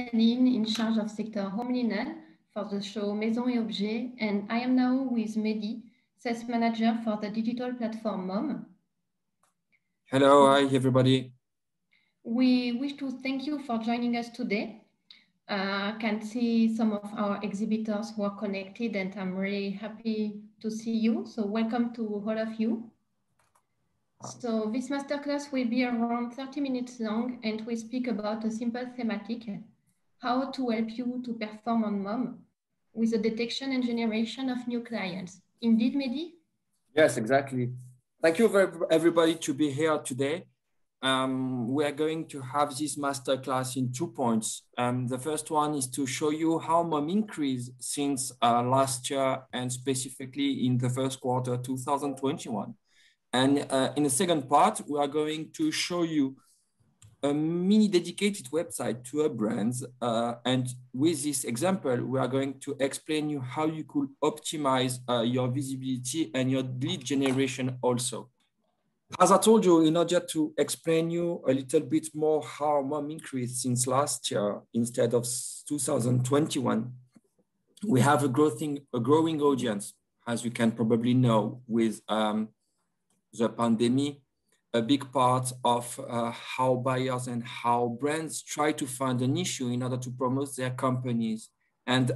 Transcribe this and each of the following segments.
Céline, in charge of sector home linen for the show Maison et Objets, and I am now with Mehdi, sales manager for the digital platform MOM. Hello, hi everybody. We wish to thank you for joining us today. I can see some of our exhibitors who are connected, and I'm really happy to see you. So welcome to all of you. So this masterclass will be around 30 minutes long, and we speak about a simple thematic, how to help you to perform on MOM with the detection and generation of new clients. Indeed, Mehdi? Yes, exactly. Thank you for everybody to be here today. We are going to have this masterclass in 2 points. The first one is to show you how MOM increased since last year and specifically in the first quarter 2021. And in the second part, we are going to show you a mini dedicated website to our brands. And with this example, we are going to explain you how you could optimize your visibility and your lead generation also. As I told you, in order to explain you a little bit more how MOM increased since last year instead of 2021, we have a growing audience, as you can probably know, with the pandemic. A big part of how buyers and how brands try to find an issue in order to promote their companies. And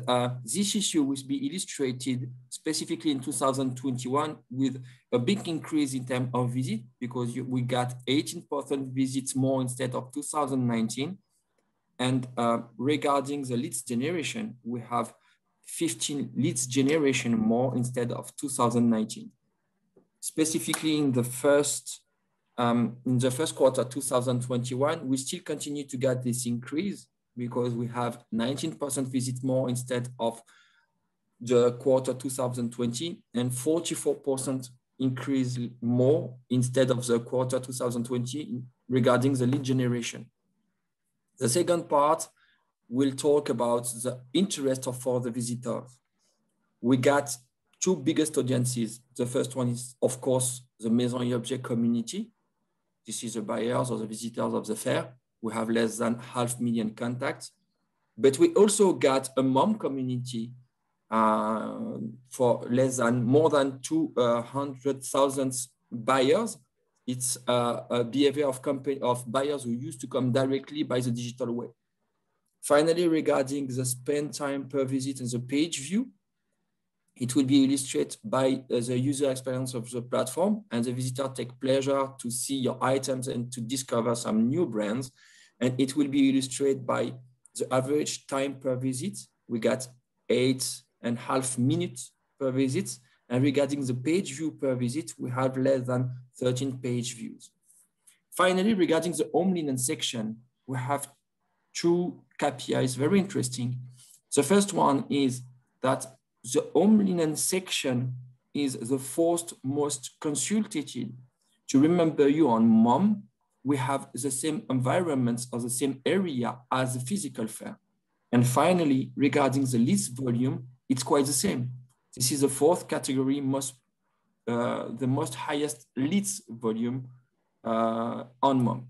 this issue will be illustrated specifically in 2021 with a big increase in terms of visit, because we got 18% visits more instead of 2019. And regarding the leads generation, we have 15 leads generation more instead of 2019. Specifically in the first quarter 2021, we still continue to get this increase because we have 19% visit more instead of the quarter 2020 and 44% increase more instead of the quarter 2020 regarding the lead generation. The second part will talk about the interest for the visitors. We got two biggest audiences. The first one is, of course, the Maison et Objets community. This is the buyers or the visitors of the fair. We have less than 500,000 contacts. But we also got a MOM community for more than 200,000 buyers. It's a behavior of buyers who used to come directly by the digital way. Finally, regarding the spend time per visit and the page view, it will be illustrated by the user experience of the platform, and the visitor take pleasure to see your items and to discover some new brands. And it will be illustrated by the average time per visit. We got 8.5 minutes per visit. And regarding the page view per visit, we have less than 13 page views. Finally, regarding the home linen section, we have two KPIs, very interesting. The first one is that the home linen section is the fourth most consulted. To remember you on MOM, we have the same environments or the same area as the physical fair. And finally, regarding the leads volume, it's quite the same. This is the fourth category, the most highest leads volume on MOM.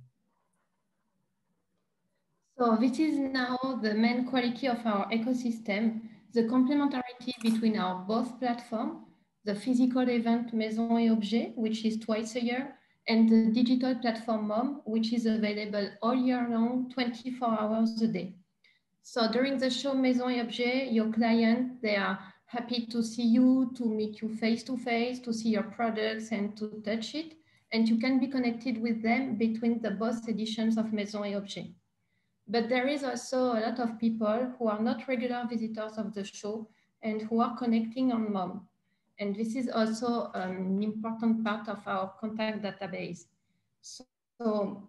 So this is now the main quality of our ecosystem, the complementarity between our both platforms, the physical event Maison et Objets, which is twice a year, and the digital platform MOM, which is available all year long, 24 hours a day. So during the show Maison et Objets, your clients, they are happy to see you, to meet you face to face, to see your products and to touch it. And you can be connected with them between the both editions of Maison et Objets. But there is also a lot of people who are not regular visitors of the show and who are connecting on MOM. And this is also an important part of our contact database. So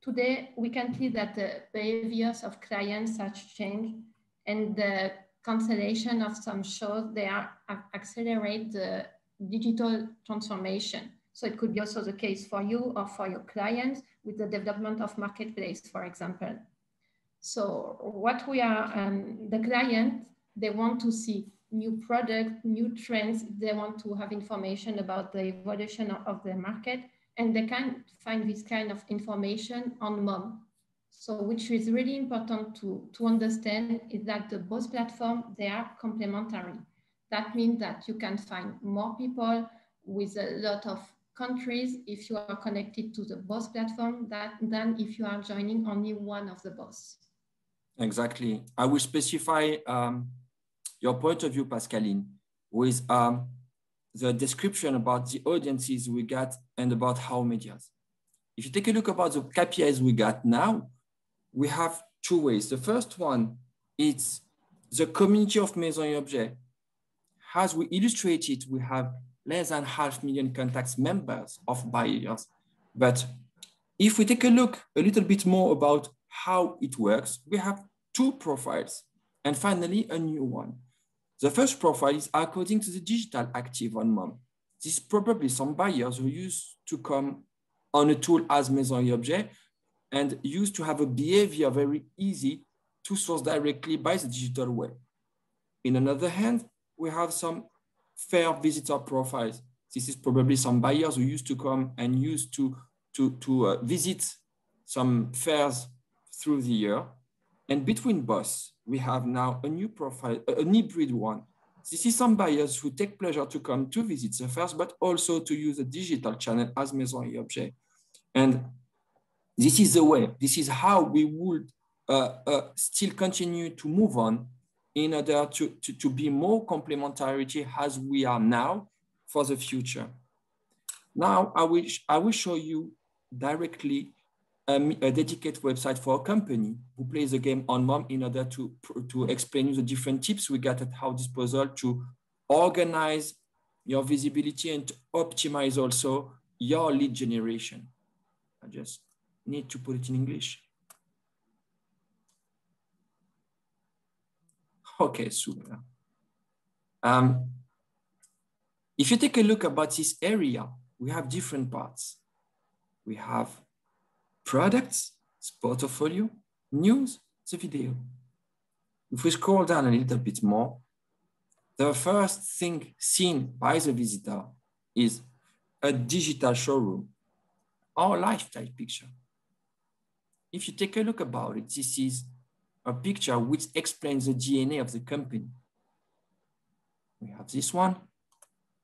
today we can see that the behaviors of clients have changed, and the cancellation of some shows, they are accelerate the digital transformation. So it could be also the case for you or for your clients with the development of marketplace, for example. So what we are, the client, they want to see new products, new trends. They want to have information about the evolution of the market, and they can find this kind of information on MOM. So which is really important to understand is that the both platforms, they are complementary. That means that you can find more people with a lot of countries if you are connected to the both platform than if you are joining only one of the both. Exactly. I will specify your point of view, Pascaline, with the description about the audiences we got and about how medias. If you take a look about the KPIs we got now, we have two ways. The first one is the community of Maison et Objets. As we illustrated, we have less than 500,000 contacts members of buyers. But if we take a look a little bit more about how it works, we have two profiles and finally a new one. The first profile is according to the digital active on MOM. This is probably some buyers who used to come on a tool as Maison et Objets and used to have a behavior very easy to source directly by the digital way. In another hand, we have some fair visitor profiles. This is probably some buyers who used to come and used to visit some fairs through the year. And between both, we have now a new profile, an hybrid one. This is some buyers who take pleasure to come to visit the fairs, but also to use a digital channel as Maison et Objets. And this is the way, this is how we would still continue to move on in order to be more complementarity as we are now for the future. Now, I will show you directly a dedicated website for a company who plays the game on MOM in order to explain you the different tips we got at our disposal to organize your visibility and to optimize also your lead generation. I just need to put it in English. Okay, super. If you take a look about this area, we have different parts. We have products, portfolio, news, the video. If we scroll down a little bit more, the first thing seen by the visitor is a digital showroom or lifestyle picture. If you take a look about it, this is a picture which explains the DNA of the company. We have this one,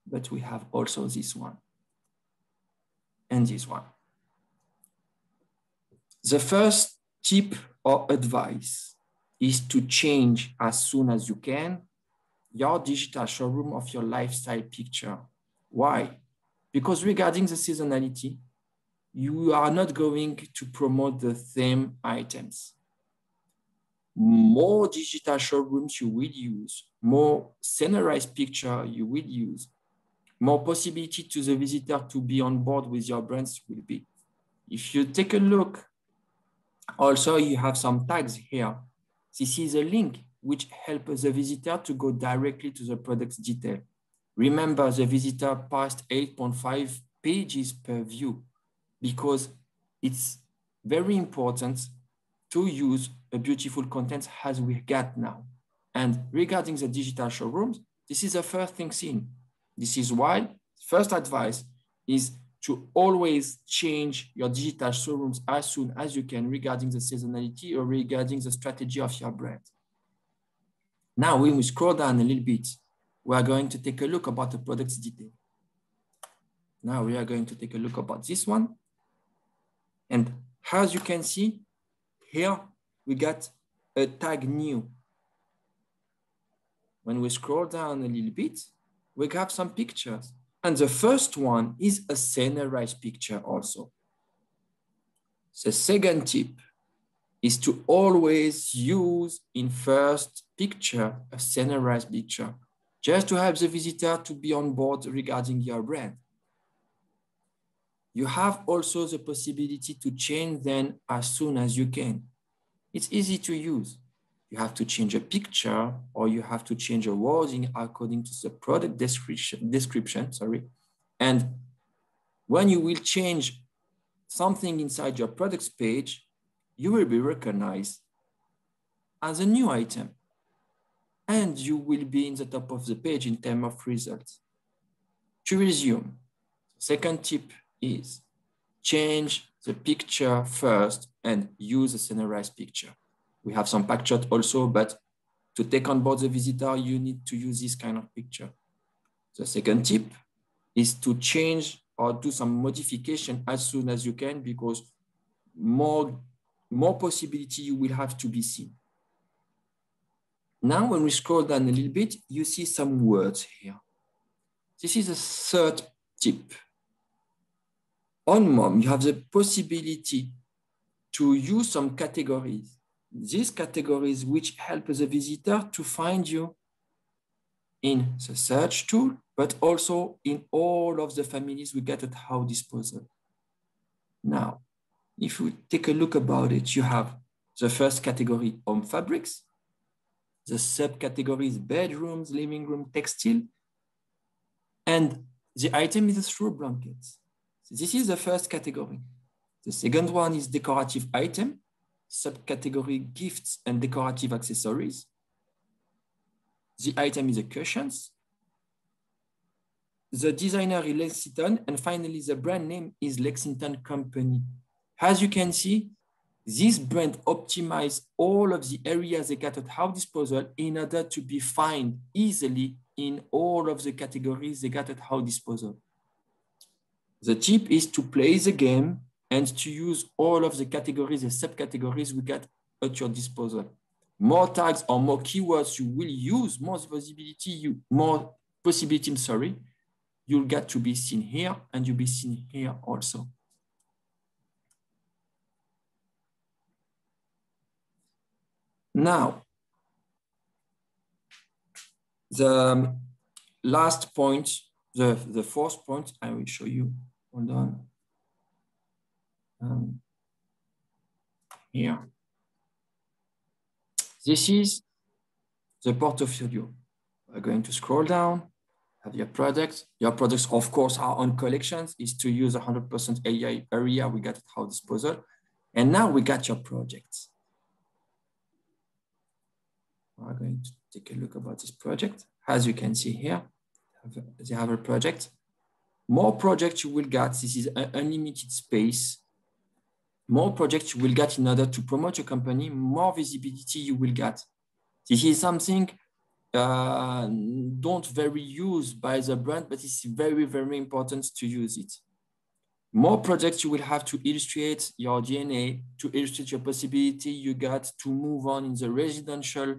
but we have also this one and this one. The first tip or advice is to change as soon as you can your digital showroom of your lifestyle picture. Why? Because regarding the seasonality, you are not going to promote the same items. More digital showrooms you will use, more scenarized picture you will use, more possibility to the visitor to be on board with your brands will be. If you take a look, also you have some tags here. This is a link which helps the visitor to go directly to the product's detail. Remember, the visitor passed 8.5 pages per view because it's very important to use a beautiful content as we got now. And regarding the digital showrooms, this is the first thing seen. This is why first advice is to always change your digital showrooms as soon as you can regarding the seasonality or regarding the strategy of your brand. Now, when we scroll down a little bit, we are going to take a look about the product's detail. Now we are going to take a look about this one. And as you can see, here we got a tag new. When we scroll down a little bit, we have some pictures. And the first one is a scenarized picture also. The second tip is to always use in first picture a scenarized picture, just to help the visitor to be on board regarding your brand. You have also the possibility to change them as soon as you can. It's easy to use. You have to change a picture or you have to change a wording according to the product description. And when you will change something inside your products page, you will be recognized as a new item. And you will be in the top of the page in terms of results. To resume, second tip is change the picture first and use a scenarize picture. We have some PackShot also, but to take on board the visitor, you need to use this kind of picture. The second tip is to change or do some modification as soon as you can, because more possibility you will have to be seen. Now, when we scroll down a little bit, you see some words here. This is a third tip. On MOM, you have the possibility to use some categories. These categories which help the visitor to find you in the search tool, but also in all of the families we get at How Disposal. Now, if we take a look about it, you have the first category, home fabrics, the subcategories, bedrooms, living room, textile, and the item is a throw blankets. So this is the first category. The second one is decorative item, subcategory gifts and decorative accessories. The item is a cushions. The designer is Lexington, and finally the brand name is Lexington Company. As you can see, this brand optimizes all of the areas they got at How Disposal in order to be found easily in all of the categories they got at How Disposal. The tip is to play the game and to use all of the categories and subcategories we got at your disposal. More tags or more keywords you will use, more visibility, more possibility, you'll get to be seen here and you'll be seen here also. Now, the last point, the fourth point, I will show you. Hold on. Here. This is the portfolio. We're going to scroll down, have your products. Your products, of course, are on collections, is to use 100% AI area we got at How Disposal. And now we got your projects. We're going to take a look about this project. As you can see here, they have a project. More projects you will get. This is an unlimited space. More projects you will get in order to promote your company, more visibility you will get. This is something don't very used by the brand, but it's very, very important to use it. More projects you will have to illustrate your DNA, to illustrate your possibility you got to move on in the residential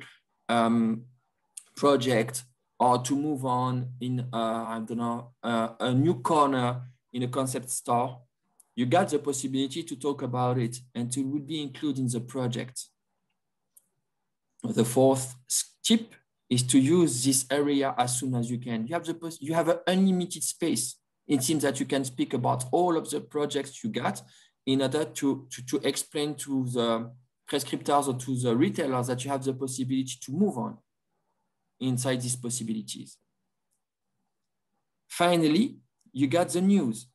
project, or to move on in, I don't know, a new corner in a concept store. You got the possibility to talk about it and it will be included in the project. The fourth tip is to use this area as soon as you can. You have an unlimited space. It seems that you can speak about all of the projects you got in order to explain to the prescriptors or to the retailers that you have the possibility to move on inside these possibilities. Finally, you got the news.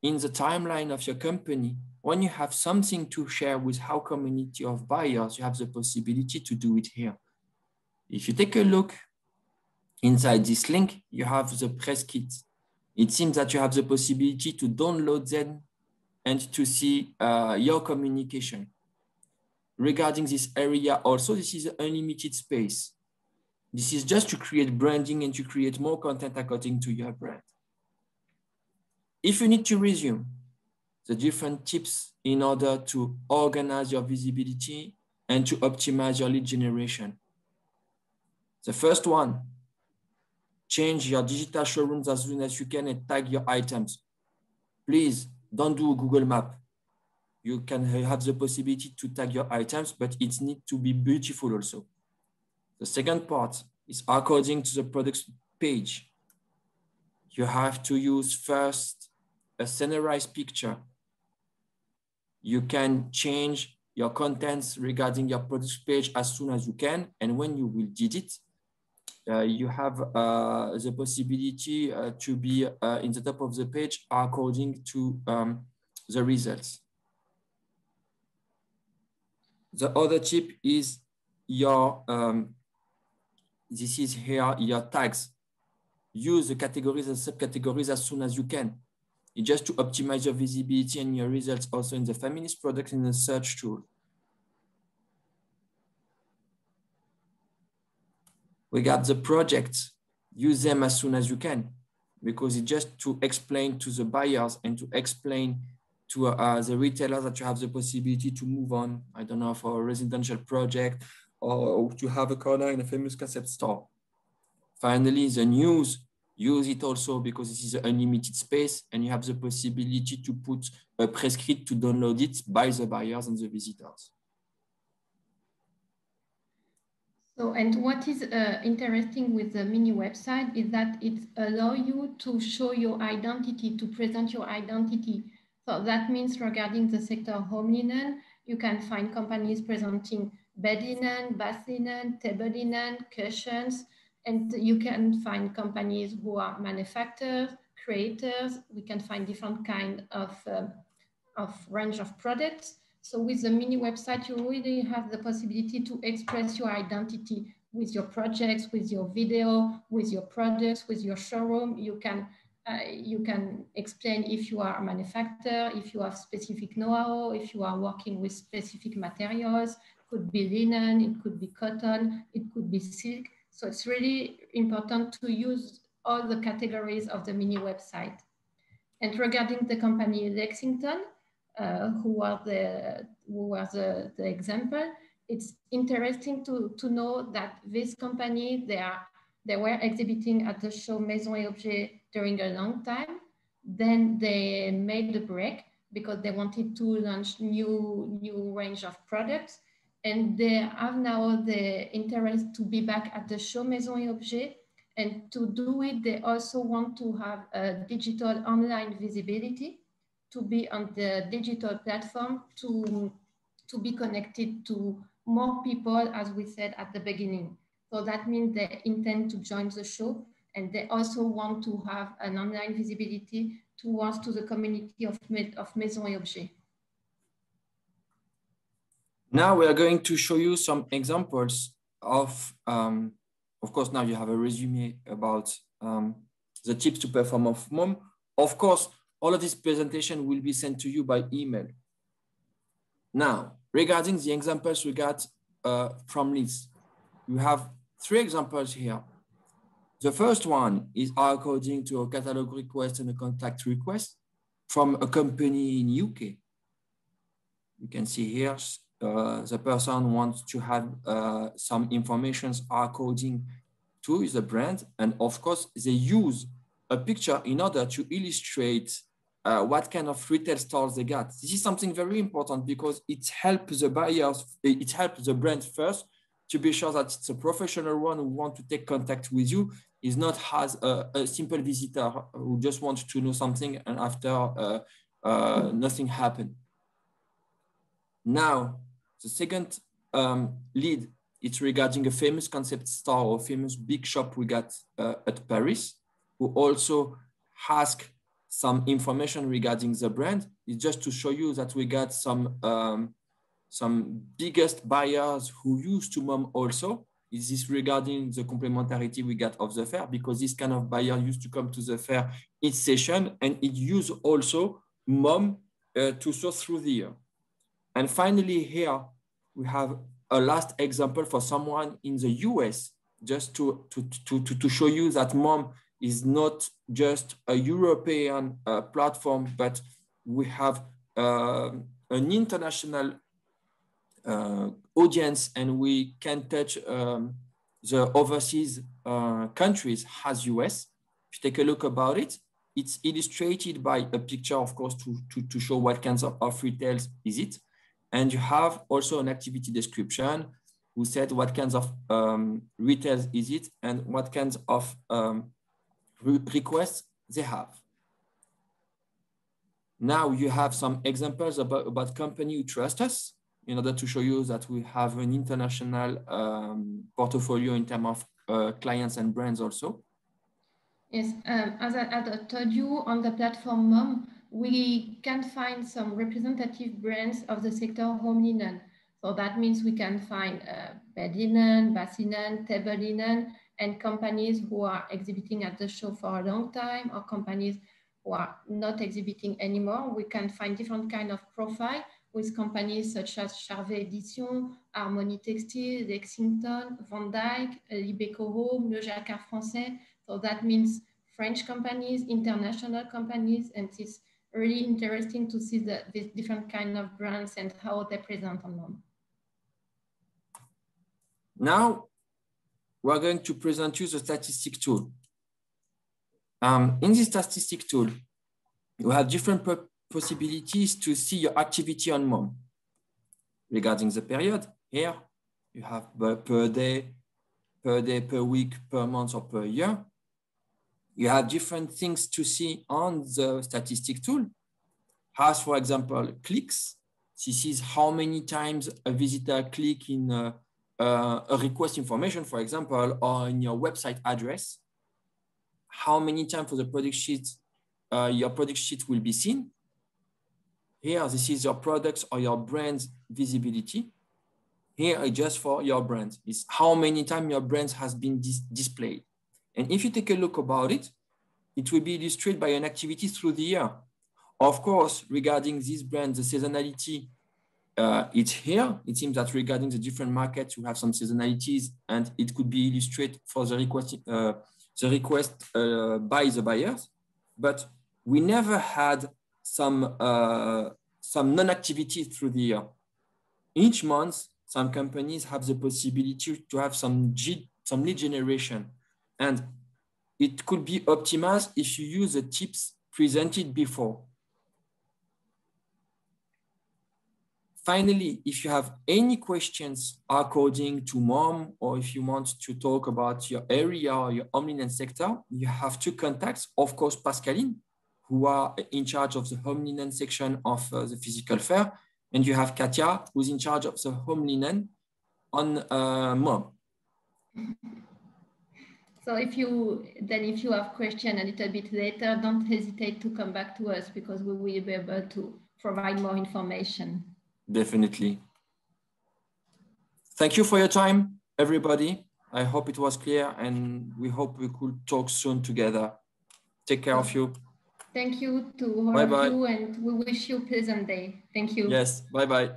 In the timeline of your company, when you have something to share with our community of buyers, you have the possibility to do it here. If you take a look inside this link, you have the press kit. It seems that you have the possibility to download them and to see your communication. Regarding this area also, this is an unlimited space. This is just to create branding and to create more content according to your brand. If you need to resume the different tips in order to organize your visibility and to optimize your lead generation. The first one, change your digital showrooms as soon as you can and tag your items. Please don't do a Google Map. You can have the possibility to tag your items, but it needs to be beautiful also. The second part is according to the product page. You have to use first a scenarize picture. You can change your contents regarding your product page as soon as you can. And when you will did it, you have the possibility to be in the top of the page according to the results. The other tip is your, this is here, your tags. Use the categories and subcategories as soon as you can. It's just to optimize your visibility and your results also in the feminist product in the search tool. We got the projects, use them as soon as you can, because it's just to explain to the buyers and to explain to the retailers that you have the possibility to move on, I don't know, for a residential project or to have a corner in a famous concept store. Finally, the news, use it also because this is an unlimited space and you have the possibility to put a press script to download it by the buyers and the visitors. So, and what is interesting with the mini website is that it allows you to show your identity, to present your identity. So that means regarding the sector of home linen, you can find companies presenting bed linen, bath linen, table linen, cushions, and you can find companies who are manufacturers, creators. We can find different kind of range of products. So with the mini website, you really have the possibility to express your identity with your projects, with your video, with your products, with your showroom. You can explain if you are a manufacturer, if you have specific know-how, if you are working with specific materials. It could be linen, it could be cotton, it could be silk. So it's really important to use all the categories of the mini website. And regarding the company Lexington, who was the example, it's interesting to know that this company, they were exhibiting at the show Maison et Objets during a long time. Then they made a break because they wanted to launch new range of products. And they have now the interest to be back at the show Maison et Objets. And to do it, they also want to have a digital online visibility, to be on the digital platform, to be connected to more people, as we said at the beginning. So that means they intend to join the show, and they also want to have an online visibility towards to the community of Maison et Objets. Now we are going to show you some examples of course, now you have a resume about the tips to perform of MOM. Of course, all of this presentation will be sent to you by email. Now, regarding the examples we got from Liz, we have 3 examples here. The first one is according to a catalog request and a contact request from a company in UK. You can see here, the person wants to have some information according to the brand. And of course, they use a picture in order to illustrate what kind of retail stores they got. This is something very important because it helps the buyers, it helps the brand first to be sure that it's a professional one who wants to take contact with you, is not as a simple visitor who just wants to know something and after nothing happened. Now, the second lead, it's regarding a famous concept store or famous big shop we got at Paris, who also ask some information regarding the brand. It's just to show you that we got some biggest buyers who used to MOM also. Is this regarding the complementarity we got of the fair, because this kind of buyer used to come to the fair each session and it used also MOM to source through the year. And finally here, we have a last example for someone in the US, just to show you that MOM is not just a European platform, but we have an international audience, and we can touch the overseas countries as US. If you take a look about it, it's illustrated by a picture, of course, to show what kinds of retails is it. And you have also an activity description who said what kinds of retails is it and what kinds of requests they have. Now you have some examples about company who trust us in order to show you that we have an international portfolio in terms of clients and brands also. Yes, as I told you, on the platform MOM, we can find some representative brands of the sector home linen. So that means we can find bed linen, bath linen, table linen, and companies who are exhibiting at the show for a long time, or companies who are not exhibiting anymore. We can find different kind of profile with companies such as Charvet Éditions, Harmonie Textile, Lexington, Van Dyck, Libeco Home, Le Jacquard Français. So that means French companies, international companies, and it's really interesting to see the different kind of brands and how they present on them. Now, we're going to present you the statistic tool. In this statistic tool, you have different possibilities to see your activity on MOM. Regarding the period, here you have per day, per week, per month, or per year. You have different things to see on the statistic tool. As for example, clicks. This is how many times a visitor click in a request information, for example, or in your website address. How many times for the product sheet, your product sheet will be seen. Here, this is your products or your brand's visibility. Here, just for your brand, is how many times your brand has been displayed. And if you take a look about it, it will be illustrated by an activity through the year. Of course, regarding this brand, the seasonality, it's here. It seems that regarding the different markets, you have some seasonalities, and it could be illustrated for the request by the buyers. But we never had some non-activity through the year. Each month, some companies have the possibility to have some lead generation, and it could be optimized if you use the tips presented before. Finally, if you have any questions according to MOM, or if you want to talk about your area or your home linen sector, you have two contacts. Of course, Pascaline, who are in charge of the home linen section of the physical fair. And you have Katia, who's in charge of the home linen on MOM. So if you have questions a little bit later, don't hesitate to come back to us, because we will be able to provide more information. Definitely. Thank you for your time, everybody. I hope it was clear, and we hope we could talk soon together. Take care of you. Thank you to all of you, and we wish you a pleasant day. Thank you. Yes, bye-bye.